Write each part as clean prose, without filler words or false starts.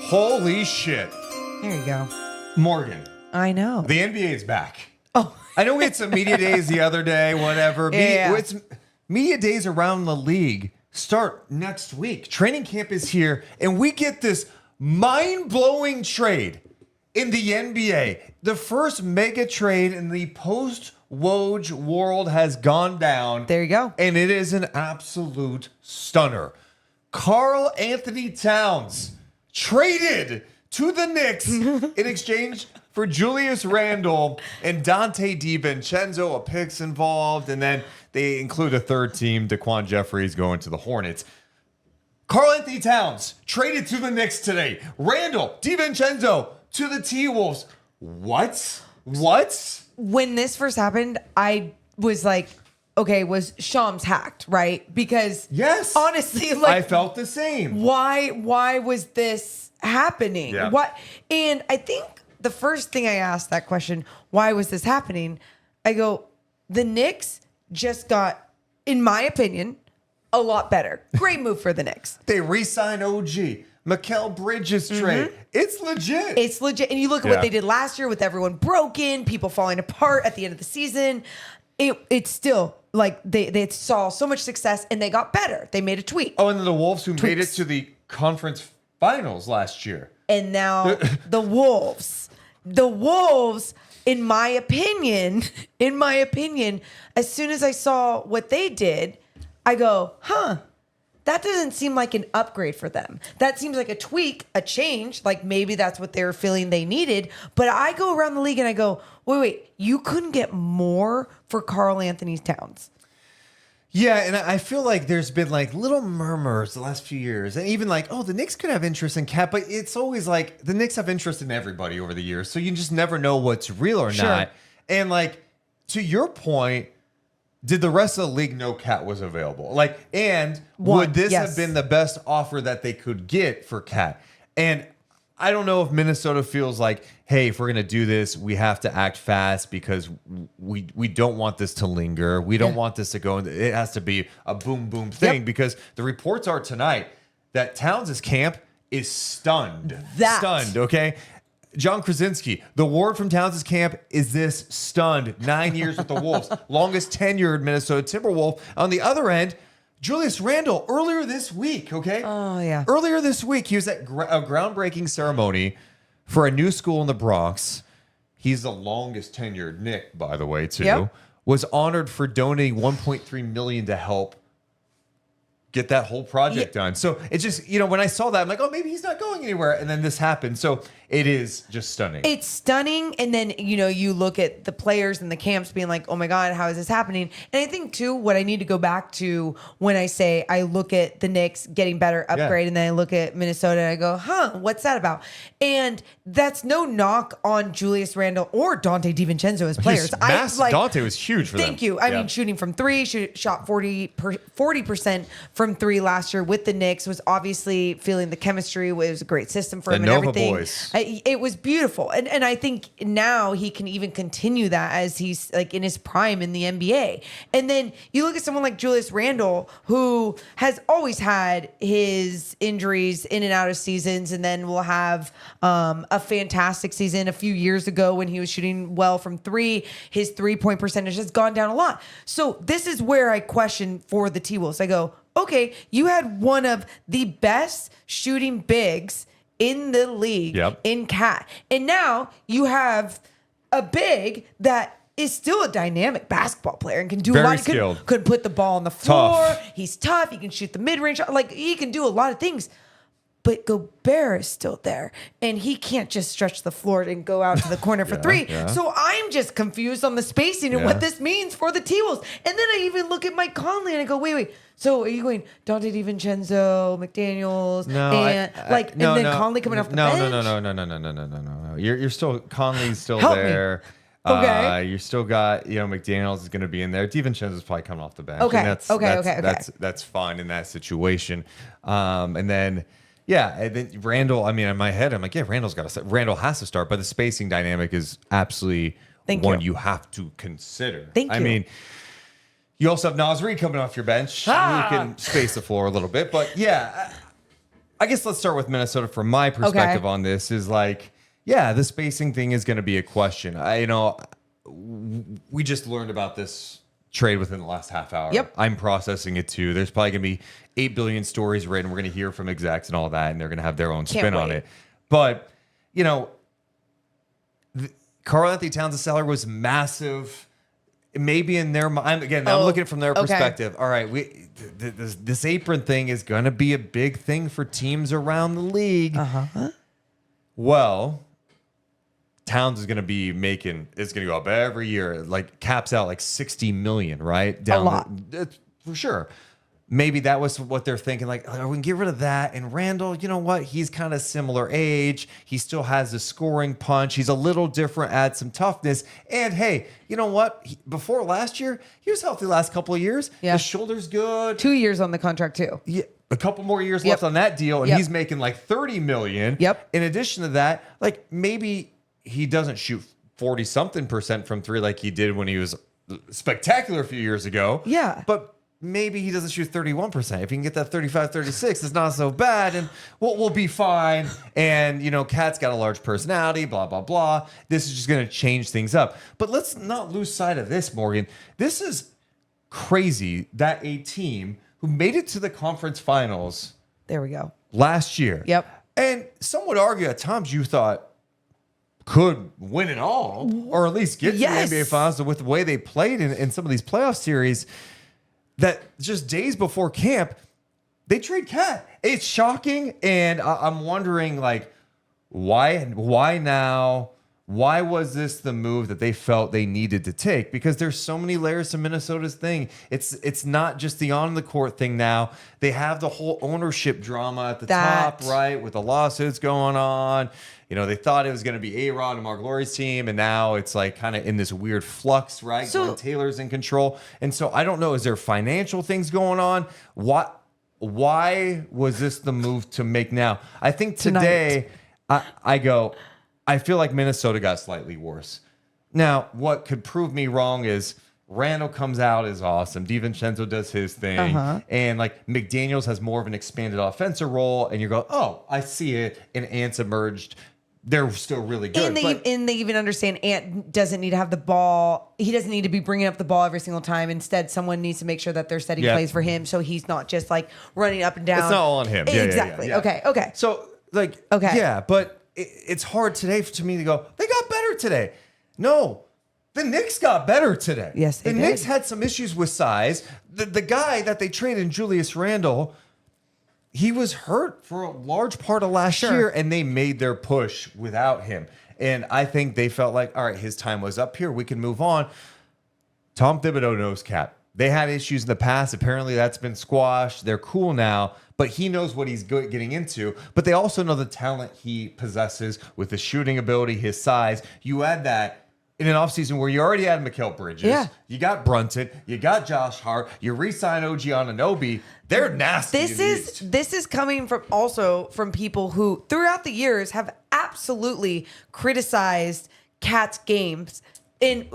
Holy shit. There you go. Morgan, I know. the NBA is back. Oh. I know we had some media days the other day, whatever. Media days around the league start next week. Training camp is here, and we get this mind-blowing trade in the NBA. The first mega trade in the post-Woj world has gone down. There you go. And it is an absolute stunner. Karl-Anthony Towns traded to the Knicks in exchange for Julius Randle and Donte DiVincenzo, a pick's involved, and then they include a third team, Daquan Jeffries going to the Hornets. Karl-Anthony Towns traded to the Knicks today. Randle, DiVincenzo to the T-Wolves. What? When this first happened, I was like, okay, was Shams hacked, right? Because yes, honestly, like I felt the same. Why was this happening? Yeah. What? And I think the first thing I asked that question, why was this happening? I go, the Knicks just got, in my opinion, a lot better. Great move for the Knicks. They re-sign OG. Mikal Bridges trade. It's legit. It's legit. And you look at what they did last year with everyone broken, people falling apart at the end of the season. It's still like they saw so much success and they got better. They made a tweak. Oh, and then the Wolves who made it to the conference finals last year. And now the Wolves, in my opinion, as soon as I saw what they did, I go, that doesn't seem like an upgrade for them. That seems like a tweak, a change. Like maybe that's what they were feeling they needed. But I go around the league and I go, wait, you couldn't get more for Karl-Anthony Towns. Yeah, and I feel like there's been like little murmurs the last few years. And even like, oh, the Knicks could have interest in Cat, but it's always like the Knicks have interest in everybody over the years. So you just never know what's real or not. And like, to your point, did the rest of the league know Cat was available? Like, and would this have been the best offer that they could get for Cat? And I don't know if Minnesota feels like, hey, if we're going to do this, we have to act fast because we don't want this to linger. We don't want this to go. It has to be a boom, boom thing because the reports are tonight that Towns' camp is stunned. Stunned, okay? John Krasinski, the word from Towns' camp is this: stunned. 9 years with the Wolves. Longest tenured Minnesota Timberwolf. On the other end, Julius Randle, earlier this week, okay? Oh, yeah. Earlier this week, he was at a groundbreaking ceremony for a new school in the Bronx. He's the longest tenured Knick, by the way, too. Yep. Was honored for donating $1.3 million to help get that whole project done. So it just, when I saw that, I'm like, oh, maybe he's not going anywhere. And then this happened. So it is just stunning. It's stunning. And then, you look at the players and the camps being like, oh my God, how is this happening? And I think too, what I need to go back to when I say I look at the Knicks getting better, upgrade, and then I look at Minnesota and I go, what's that about? And that's no knock on Julius Randle or Donte DiVincenzo as players. Donte was huge for them. Thank you. I mean, shooting from three, shot 40% from three last year with the Knicks, was obviously feeling the chemistry. It was a great system for him and everything. Boys. It was beautiful. And I think now he can even continue that as he's like in his prime in the NBA. And then you look at someone like Julius Randle, who has always had his injuries in and out of seasons, and then will have a fantastic season. A few years ago when he was shooting well from three, his 3-point percentage has gone down a lot. So this is where I question for the T-Wolves. I go, okay, you had one of the best shooting bigs in the league in Cat. And now you have a big that is still a dynamic basketball player and can do a lot. Could put the ball on the floor. Tough. He's tough. He can shoot the mid-range. Like, he can do a lot of things. But Gobert is still there, and he can't just stretch the floor and go out to the corner for three. So I'm just confused on the spacing and what this means for the T-Wolves. And then I even look at Mike Conley and I go, wait. So are you going Donte DiVincenzo, McDaniels, Conley coming off the bench? No. You're still Conley's still Help there. Me. Okay. You still got McDaniels is going to be in there. DiVincenzo's probably coming off the bench. Okay. And that's fine in that situation. And then Randle. I mean, in my head, I'm like, Randle has to start, but the spacing dynamic is absolutely one you have to consider. Thank you. I mean, you also have Nasri coming off your bench. Who can space the floor a little bit, but I guess let's start with Minnesota from my perspective on this is like, yeah, the spacing thing is going to be a question. We just learned about this trade within the last half hour. Yep. I'm processing it too. There's probably going to be 8 billion stories written. We're going to hear from execs and all that, and they're going to have their own spin on it. But, Karl-Anthony Towns' salary was massive. Maybe in their mind, again, I'm looking at it from their perspective. All right, this apron thing is going to be a big thing for teams around the league. Well, Towns is going to be it's going to go up every year, like caps out like 60 million, right? Down a lot. For sure. Maybe that was what they're thinking. Like, we can get rid of that. And Randle, you know what? He's kind of similar age. He still has the scoring punch. He's a little different, adds some toughness. And hey, you know what? Before last year, he was healthy the last couple of years. Yeah. His shoulder's good. 2 years on the contract too. Yeah, a couple more years left on that deal, and he's making like 30 million. Yep. In addition to that, like maybe he doesn't shoot 40-something% from three like he did when he was spectacular a few years ago. Yeah. But maybe he doesn't shoot 31%. If he can get that 35, 36, it's not so bad, and we'll be fine. And, Cat's got a large personality, blah, blah, blah. This is just going to change things up. But let's not lose sight of this, Morgan. This is crazy that a team who made it to the conference finals There we go. last year. Yep. And some would argue at times you thought could win it all, or at least get to the NBA Finals with the way they played in some of these playoff series, that just days before camp, they trade Cat. It's shocking, and I'm wondering, like, why now? Why was this the move that they felt they needed to take? Because there's so many layers to Minnesota's thing. It's not just the on the court thing now. They have the whole ownership drama at the top, right, with the lawsuits going on. They thought it was going to be A-Rod and Mark Lowry's team, and now it's like kind of in this weird flux, right? So, Glenn Taylor's in control. And so I don't know, is there financial things going on? Why was this the move to make now? I think today I feel like Minnesota got slightly worse. Now, what could prove me wrong is Randle comes out is awesome. DiVincenzo does his thing. And like McDaniels has more of an expanded offensive role. And you go, oh, I see it. And Ant's emerged. They're still really good. And they even understand Ant doesn't need to have the ball. He doesn't need to be bringing up the ball every single time. Instead, someone needs to make sure that they're setting plays for him, so he's not just like running up and down. It's not all on him. Exactly. Yeah. Okay. So but it's hard today to me to go, they got better today. No, the Knicks got better today. Yes, they did. Knicks had some issues with size. The guy that they traded in Julius Randle, he was hurt for a large part of last year, and they made their push without him. And I think they felt like, all right, his time was up here. We can move on. Tom Thibodeau knows Cat. They had issues in the past. Apparently, that's been squashed. They're cool now, but he knows what he's getting into. But they also know the talent he possesses with the shooting ability, his size. You add that in an offseason where you already had Mikal Bridges. You got Brunson. You got Josh Hart. You re-sign OG Anunoby. They're nasty. This is coming from people who throughout the years have absolutely criticized Cat's game. And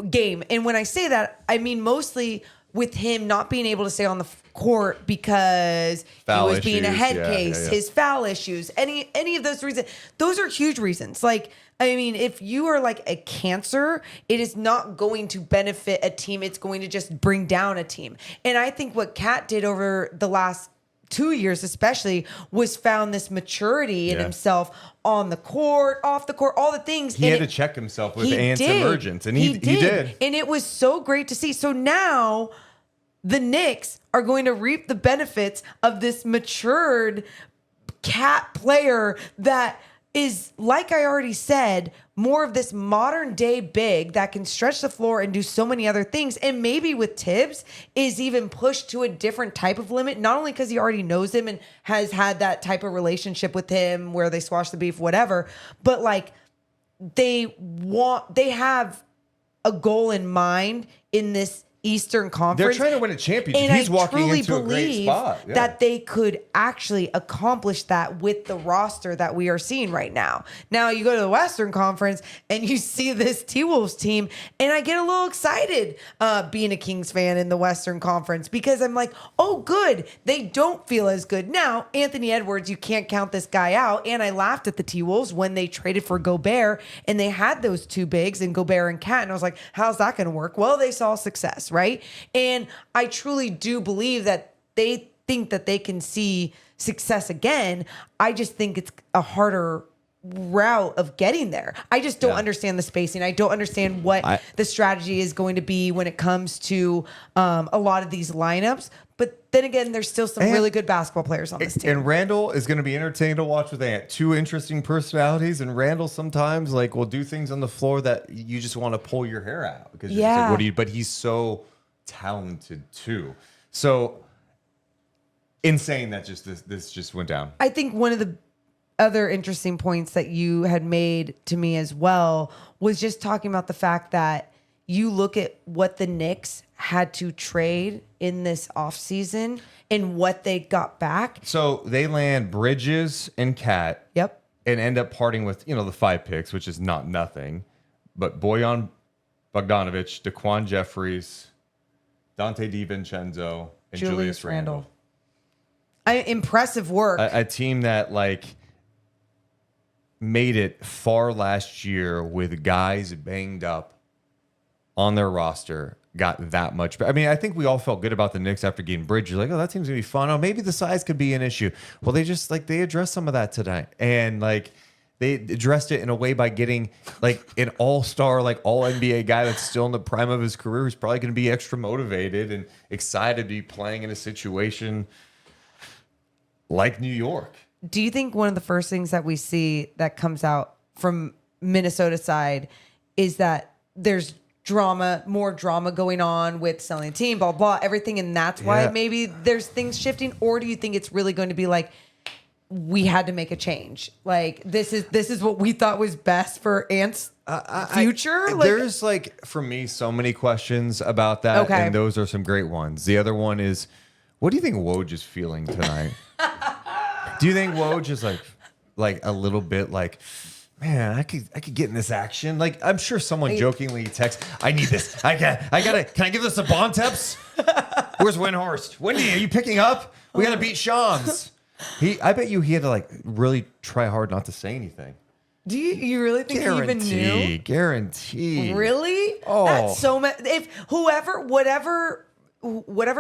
when I say that, I mean mostly with him not being able to stay on the court because he was being a head case, his foul issues, any of those reasons. Those are huge reasons. Like, I mean, if you are like a cancer, it is not going to benefit a team. It's going to just bring down a team. And I think what Cat did over the last 2 years especially was found this maturity in himself on the court, off the court, all the things. He had to check himself with Ant's emergence, and he did. And it was so great to see. So now the Knicks are going to reap the benefits of this matured Cat player that is, like I already said, more of this modern day big that can stretch the floor and do so many other things. And maybe with Tibbs is even pushed to a different type of limit, not only because he already knows him and has had that type of relationship with him where they squash the beef, whatever, but like they have a goal in mind in this Eastern They're Conference. trying to win a championship. And He's I walking truly into a great believe spot. Yeah. that they could actually accomplish that with the roster that we are seeing right now. Now you go to the Western Conference and you see this T-Wolves team, and I get a little excited being a Kings fan in the Western Conference because I'm like, oh, good. They don't feel as good. Now, Anthony Edwards, you can't count this guy out. And I laughed at the T-Wolves when they traded for Gobert and they had those two bigs and Gobert and Cat. And I was like, how's that going to work? Well, they saw success, right? And I truly do believe that they think that they can see success again. I just think it's a harder route of getting there. I just don't understand the spacing. I don't understand what the strategy is going to be when it comes to a lot of these lineups. But then again, there's still some really good basketball players on this team. And Randle is going to be entertaining to watch with that. Two interesting personalities, and Randle sometimes will do things on the floor that you just want to pull your hair out because you're just like, what do you? But he's so talented too. So insane that this just went down. I think one of the other interesting points that you had made to me as well was just talking about the fact that you look at what the Knicks had to trade in this offseason and what they got back. So they land Bridges and Cat. Yep. And end up parting with, the 5 picks, which is not nothing. But Bojan Bogdanovic, Daquan Jeffries, Donte DiVincenzo, and Julius Randle. Impressive work. A team that made it far last year with guys banged up on their roster, got that much better. I mean, I think we all felt good about the Knicks after getting Bridges. Like, oh, that team's gonna be fun. Oh, maybe the size could be an issue. Well, they just they addressed some of that tonight, and they addressed it in a way by getting an all-star, all NBA guy that's still in the prime of his career, who's probably gonna be extra motivated and excited to be playing in a situation like New York. Do you think one of the first things that we see that comes out from Minnesota side is that there's more drama going on with selling the team, blah, blah, everything, and that's why maybe there's things shifting? Or do you think it's really going to be we had to make a change? This is what we thought was best for Ant's future? There's for me, so many questions about that, and those are some great ones. The other one is, what do you think Woj is feeling tonight? Do you think Woj is a little bit man, I could get in this action? I'm sure someone jokingly texts, I need this. Can I give this to Bontemps? Where's Windhorst? Wendy, are you picking up? We got to beat Shams. I bet you he had to really try hard not to say anything. Do you really think he even knew? Guarantee. Really? Oh. That's so much. If whatever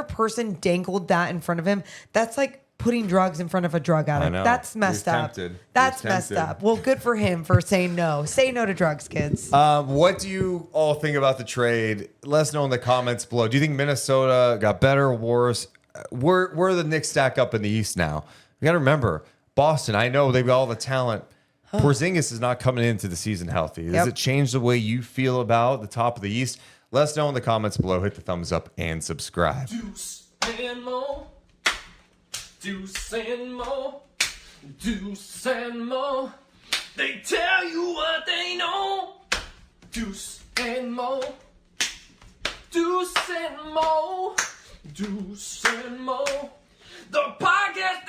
person dangled that in front of him, that's putting drugs in front of a drug addict. That's messed up. That's messed up. Well, good for him for saying no. Say no to drugs, kids. What do you all think about the trade? Let us know in the comments below. Do you think Minnesota got better or worse? Where the Knicks stack up in the East now? We got to remember, Boston, I know they've got all the talent. Porzingis is not coming into the season healthy. Does it change the way you feel about the top of the East? Let us know in the comments below. Hit the thumbs up and subscribe. Deuce and Mo. Deuce and Mo. Deuce and Mo. They tell you what they know. Deuce and Mo. Deuce and Mo. Deuce and Mo. The podcast